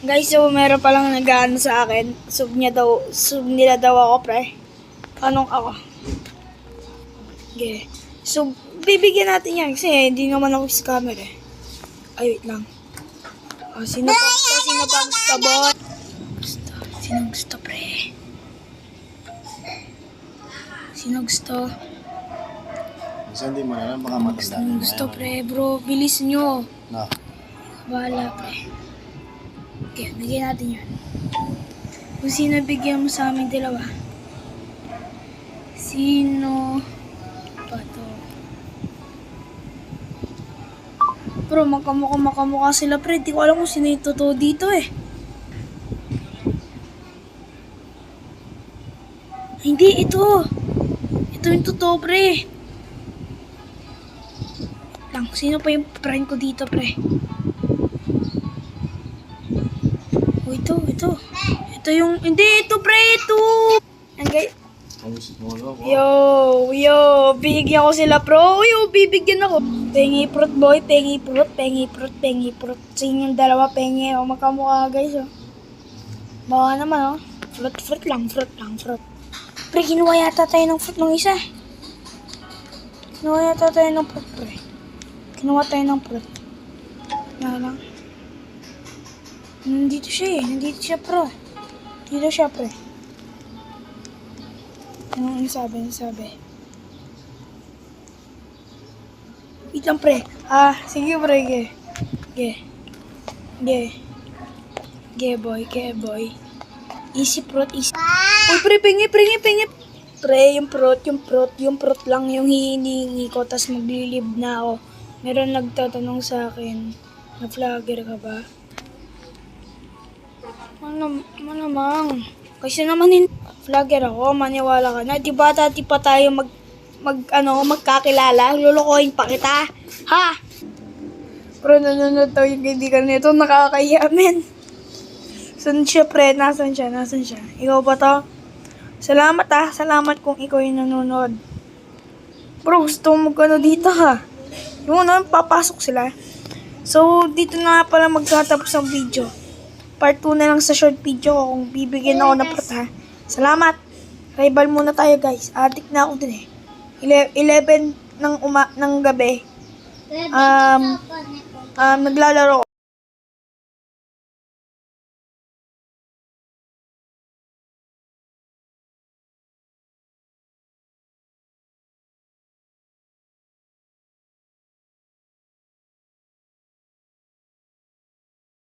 Guys, so meron palang nag-ano sa akin. Sub nila daw ako, pre. Anong ako? Okay. So, bibigyan natin yan kasi hindi naman ako scammer eh. Ay, wait lang. Oh, sino pa gusto, boy? Sino gusto, pre? Sino gusto? Hindi mo na lang, baka matanda Sino gusto, pre? Bro, bilis nyo. na. Bahala, pre. Okay, bigyan natin yan. Kung sino bigyan mo sa amin dalawa? Sino? Pato. Bro, makamukha sila, pre. Di ko alam kung sino yung totoo dito eh. Hindi, ito. Ito yung totoo, pre. Lang, sino pa yung friend ko dito, pre? Oh, ito. Ito yung, hindi, ito, pre, ito. Ang guys. Yo, bigyan ko sila, bro. Yo, bibigyan ako. Pengi fruit, boy. Pengi fruit. Sa inyong dalawa, pengi. O, magkamukha, guys, oh. Baka naman, oh. Fruit lang. Pre, kinuha yata tayo ng fruit ng isa. Kinuha tayo ng fruit. Nga lang. Nandito siya, bro. Dito siya, pre. Anong sabi? Wait lang, pre. Sige, pre. Ge, boy. Easy fruit. Uy, pre, pengi. Pre, yung fruit lang yung hinihingi ko, tas maglilib na ako. Meron nagtatanong sa akin, na vlogger ka ba? Malamang. Kasi naman vlogger ako, maniwala ka na. Diba dati pa tayo magkakilala? Lulukohin pa kita. Ha? Pero nanonood tayo yung kaibigan nito, nakakaya, men. Saan siya, pre? Nasaan siya? Ikaw ba to? Salamat kung ikaw yung nanonood. Bro, gusto mo magkano dito, ha? Yung papasok sila. So, dito na pala magtatapos ang video. Part 2 na lang sa short video ko kung bibigyan ako ng pot, ha? Salamat. Rival muna tayo, guys. Adik na ako din eh. 11 ng gabi. Naglalaro